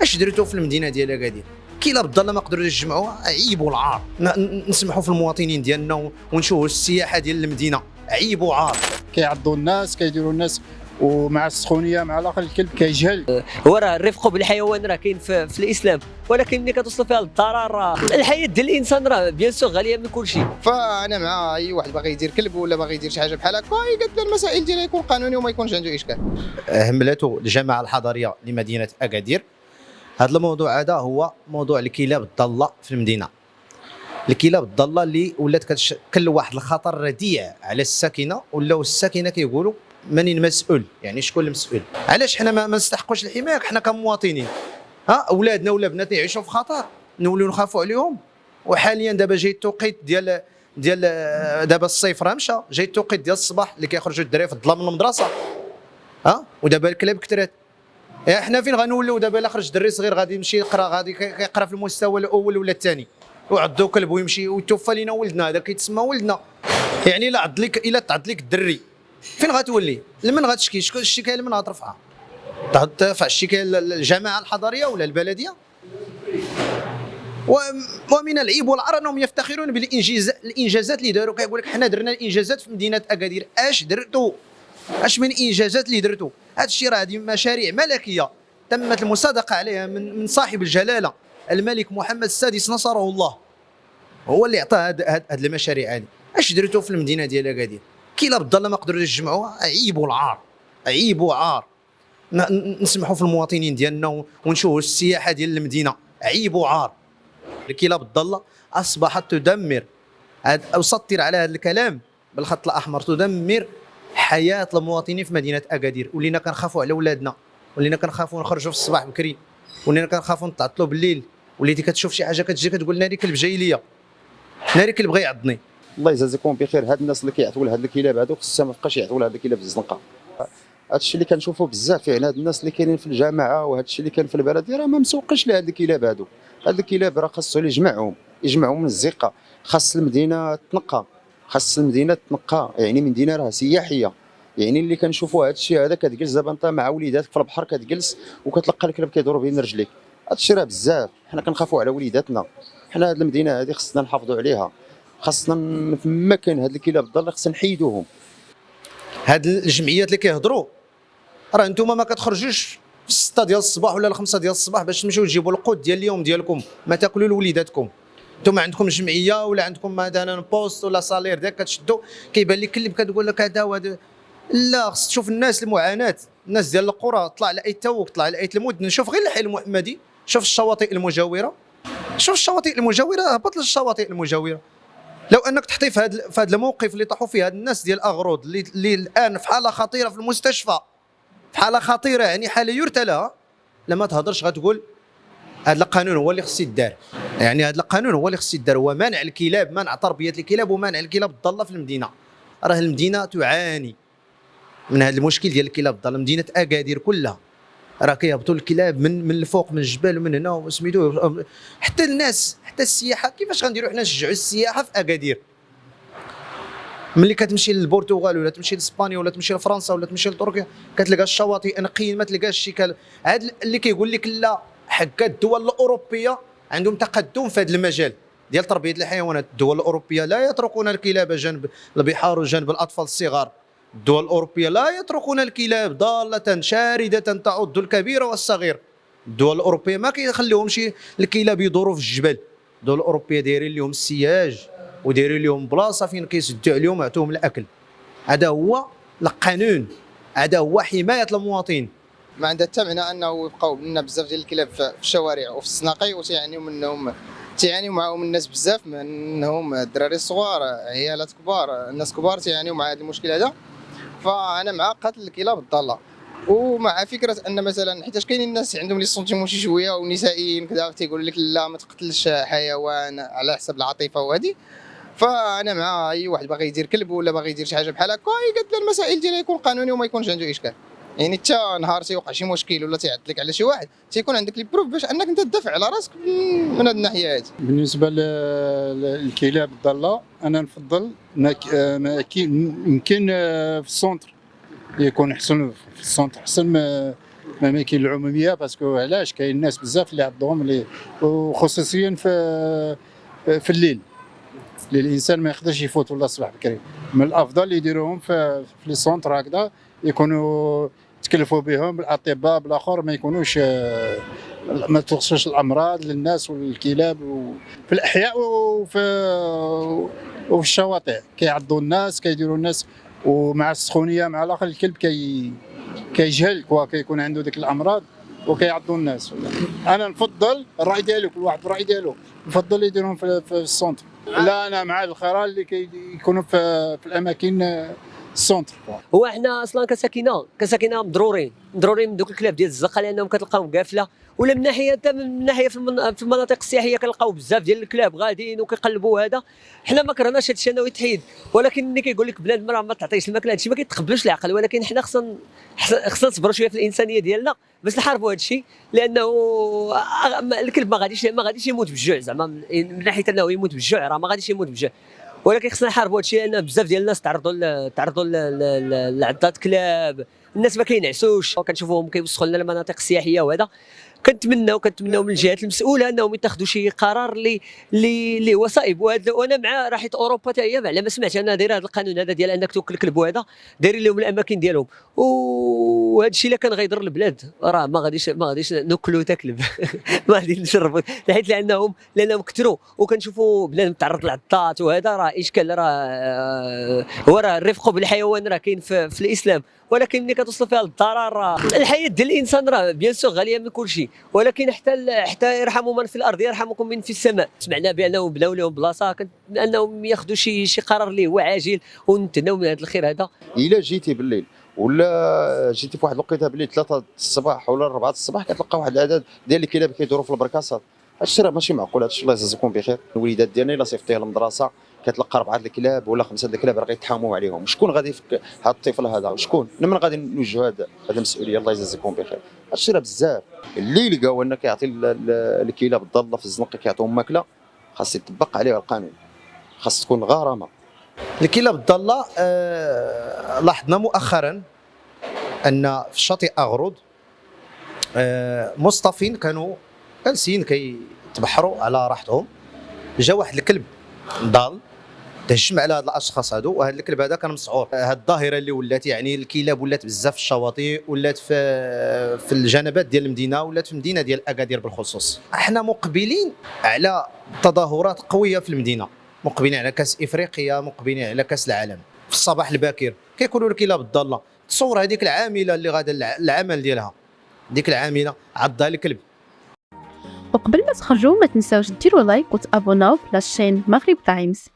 اش درتو في المدينه ديال اكادير؟ كلاب الضاله ما قدروش يجمعوها، عيب والعار. نسمحوا في المواطنين ديالنا ونشوفوا السياحه ديال المدينه، عيب وعار. كيعضوا الناس، كيديروا الناس، ومع السخونيه مع الاخر الكلب كيجهل. هو راه الرفق بالحيوان راه كاين في الاسلام، ولكن ملي كتوصل فيها للضرر الحياه ديال الانسان راه بيان سور غاليه من كل شيء. فانا مع اي واحد باغي يدير كلب ولا باغي يدير شي حاجه بحال هكا يقاد المسائل ديالها يكون قانوني وما يكونش عنده اشكال. هملته الجامعه الحضريه لمدينه اكادير. هذا الموضوع هذا هو موضوع الكلاب الضاله في المدينه. الكلاب الضاله اللي ولات كتشكل واحد الخطر رديع على الساكنه، ولاو الساكنه كيقولوا ماني مسؤول، يعني شكون المسؤول؟ علاش حنا ما نستحقوش الحمايه حنا كمواطنين؟ اولادنا ولا بناتنا يعيشوا في خطر نوليو نخافوا عليهم. وحاليا دابا جاي التوقيت ديال دابا الصيف راه مشى، جاي التوقيت ديال الصباح اللي كيخرجوا الدراري في الظلام من المدرسه. ودابا الكلاب كثرات. حنا فين غنولوا دابا؟ الا خرج دري صغير غادي يمشي يقرا، غادي كيقرا في المستوى الاول ولا الثاني، وعضو كلب ويمشي ويتوفى لينا ولدنا، هذا كيتسمى ولدنا. يعني الا تعض لك الدري فين غتولي؟ لمن غتشكي؟ الشكايه لمن غترفعها؟ ترفع الشكايه للجماعه الحضريه ولا البلديه؟ ومن العيب والعار انهم يفتخرون بالانجازات اللي داروا. كيقول لك حنا درنا الانجازات في مدينه اكادير. اش درتوا؟ اش من انجازات اللي درتوا؟ هذا الشيء راه هذه مشاريع ملكيه تمت المصادقه عليها من صاحب الجلاله الملك محمد السادس نصره الله، هو اللي عطى هذه المشاريع هذه. اش درتوا في المدينه ديال اكادير؟ كلاب الضاله ما قدروش يجمعوها، عيب والعار، عيب وعار. نسمحوا في المواطنين ديالنا ونشوفوا السياحه ديال المدينه، عيب وعار. الكلاب الضاله اصبحت تدمر، اسطر على هذا الكلام بالخط الاحمر، تدمر حياه المواطنين في مدينه اكادير. ولينا كنخافوا على اولادنا، ولينا كنخافوا نخرجوا في الصباح بكري، ولينا كنخافوا نتعطلوا بالليل. وليتي كتشوف شي حاجه كتجي كتقول ناري كلب جاي ليا، ناري كلب بغى يعضني. الله يجازيكم بخير. هاد الناس اللي كيعطوا لهاد الكلاب هادو خصها ما بقاش يعطوا لهاد الكلاب في الزنقه. هادشي اللي كنشوفوا بزاف، يعني هاد الناس اللي كاينين في الجامعه وهادشي اللي كاين في البلد راه ما مسوقش لهاد الكلاب هادو. هاد الكلاب راه خاصو يجمعهم من الزقه. خاص المدينه تنقى، يعني مدينه راه سياحيه. يعني اللي كنشوفوا هادشي هذا كتجلس دابا انت مع وليداتك في البحر، كتجلس وكتلقى الكلاب كيدوروا بين رجليك. هادشي راه بزاف. حنا كنخافوا على وليداتنا، حنا هاد المدينه هذه خصنا نحافظوا عليها، خاصنا فما كاين هاد الكلاب الضاله خصنا نحيدوهم. هاد الجمعيات اللي كيهضروا راه انتم ما كتخرجوش في 6 ديال الصباح ولا 5 ديال الصباح باش تمشيو تجيبوا القوت ديال اليوم ديالكم، ما تاكلوا لوليداتكم. انتم عندكم جمعيه ولا عندكم مثلا بوست ولا صالير ديالك كتشدوا، كيبان لك كلب كتقول لك هذا وهذا. لا، خص تشوف الناس المعاناه، الناس ديال القرى، طلع لاي توك، طلع لاي المدن، شوف غير الحي المحمدي، شوف الشواطئ المجاوره، هبط للشواطئ المجاوره. لو انك تحطي في هذا الموقف اللي طاحوا فيه هاد الناس ديال الاغروض اللي الان في حاله خطيره في المستشفى، في حاله خطيره، يعني حاله يرثى لها، لما تهضرش غتقول هذا القانون هو اللي خص يدار. يعني هذا القانون هو اللي خص يدار، هو منع الكلاب، منع تربيه الكلاب ومنع الكلاب الضاله في المدينه. راه المدينه تعاني من هذا المشكل ديال الكلاب الضاله، مدينه اكادير كلها راه كيهبطوا الكلاب من الفوق، من الجبال ومن هنا وسميتو. حتى الناس، حتى السياحه، كيفاش غنديروا حنا نشجعوا السياحه في اكادير؟ ملي كتمشي للبرتغال ولا تمشي لاسبانيا ولا تمشي لفرنسا ولا تمشي لتركيا كتلقى الشواطئ نقيين، ما تلقاش شي هذا اللي كيقول لك لا، حكا الدول الاوروبيه عندهم تقدم في هذا المجال ديال تربيه الحيوانات. الدول الاوروبيه لا يتركون الكلاب جنب البحار وجنب الاطفال الصغار. الدول الأوروبية لا يتركون الكلاب ضالة شاردة تعض الكبير والصغير. الدول الأوروبية ما كيخليهمش الكلاب يدوروا في الجبل. الدول الأوروبية دايرين لهم السياج ودايرين لهم بلاصة فين كيسدوا عليهم ويعطوهم الأكل. هذا هو القانون، هذا هو حماية المواطن. ما عندها حتى معنى انه يبقاو لنا بزاف ديال الكلاب في الشوارع وفي السناقي تعانيوا معهم الناس بزاف، منهم الدراري الصغار، عيالات كبار، الناس كبار تعانيوا مع هذا المشكل هذا. فانا مع قتل الكلاب الضاله، ومع فكره ان مثلا حيتاش كاينين الناس عندهم لي سونتيمون شي شويه ونسائيين كذا تيقول لك لا ما تقتلش حيوان على حسب العاطفه وهذه. فانا مع اي واحد باغي يدير كلب ولا باغي يدير شي حاجه بحال هكا يقاد المسائل ديالها يكون قانوني وما يكونش عنده اشكال. يعني حتى نهار تيوقع شي مشكل ولا تيعد لك على شي واحد تيكون عندك لي بروف باش انك انت تدافع على راسك من هذه الناحيه هذه. بالنسبه للكلاب الضاله انا نفضل يمكن في السونتر يكون احسن، في السونتر احسن الاماكن العموميه، باسكو علاش كاين ناس بزاف اللي عندهم وخصوصيا في الليل اللي الانسان ما يقدرش يفوت ولا الصباح بكري. من الافضل يديروهم في لي سونتر هكذا، يكونوا تكلفوا بهم الاطباء بالاخر، ما يكونوش ما توصلش الامراض للناس والكلاب في الاحياء وفي الشواطئ كيعضوا الناس، كيديروا الناس. ومع السخونيه مع الاخر الكلب كيجهل كيكون عنده ديك الامراض وكيعضوا الناس. انا نفضل الراي ديالو، كل واحد الراي ديالو، نفضل يديرهم في السونتر. لا انا مع الخيار اللي كيكونوا في الاماكن السونتر. هو احنا اصلا كساكنه مضرورين من دوك الكلاب ديال الزقه، لانهم كتلقاهم قافله، ولا من ناحيه حتى من ناحيه في المناطق السياحيه كنلقاو بزاف ديال الكلاب غاديين وكيقلبوا. هذا حنا ما كرهناش هذا الشيء انه يتحيد، ولكن ملي كيقول لك بنادم راه ما تعطيش الماكله، هذا الشيء ما كيتقبلوش العقل. ولكن حنا خصنا نصبروا شويه في الانسانيه ديالنا باش نحاربوا هذا الشيء، لانه الكلب ما غاديش يموت بالجوع. زعما من ناحيه انه يموت بالجوع راه ما غاديش يموت بالجوع، ولكن خصنا نحاربوا هذا الشيء، لان بزاف ديال الناس تعرضوا لعضات كلاب. الناس ما كينعسوش، كنشوفوهم كيوسخوا لنا المناطق السياحيه. وهذا كنتمناو من الجهات المسؤوله انهم يتخذوا شي قرار اللي هو صائب. وانا مع راحه اوروبا حتى هي، على ما سمعت انا دايره هذا القانون هذا ديال انك توكل الكلب، وهذا دايرين لهم الاماكن ديالهم. وهذا الشيء اللي كان غيضر البلاد راه ما غاديش ناكلوا حتى كلب ما غاديش نشربوا، حيت لانهم كثروا وكنشوفوا بلاد متعرض للعضات. وهذا راه اشكال، هو الرفق بالحيوان راه كاين في الاسلام، ولكن ملي كتوصل فيها للضرر الحياه ديال الانسان راه بيان سور غاليه من كل شيء. ولكن حتى يرحموا من في الارض يرحمكم من في السماء. سمعنا بانهم بناو لهم بلاصه، انهم ياخذوا شي قرار اللي هو عاجل، ونتناو من هذا الخير هذا. الا جيتي بالليل ولا جيتي في واحد الوقيته بالليل 3 الصباح ولا 4 الصباح، كتلقى واحد العدد ديال الكلاب كيدوروا في البركاسات. هادشي راه ماشي معقول. هادشي الله يجازيكم بخير. الوليدات ديالنا الا صيفطيه للمدرسه كتلقى 4 الكلاب ولا 5 الكلاب راه غيتحاموا عليهم. شكون غادي يفك هذا الطفل هذا؟ شكون؟ من غادي نوجهوا هذا المسؤوليه؟ الله يجازيكم بخير. هادشي راه بزاف. اللي لقاو انه كيعطي الكلاب الضاله في الزنقه كيعطيهم ماكله، خاص يطبق عليه القانون، خاص تكون غرامه. الكلاب الضاله لاحظنا مؤخرا ان في شاطئ اغرود مصطفين كانوا جالسين كيتبحروا على راحتهم، جا واحد الكلب ضال تهجم على هاد الاشخاص هادو، وهذا الكلب هذا كان مسعور. هاد الظاهره اللي ولات، يعني الكلاب ولات بزاف في الشواطئ، ولات في الجنبات ديال المدينه، ولات في المدينه ديال اكادير بالخصوص. احنا مقبلين على تظاهرات قويه في المدينه، مقبلين على كاس افريقيا، مقبلين على كاس العالم. في الصباح الباكر كيكونوا الكلاب الضاله. تصور هذيك العامله اللي غادا العمل ديالها، ديك العامله عضها الكلب. وقبل ما تخرجوا ما تنساوش ديروا لايك وتابوناو في لاشين مغرب تايمز.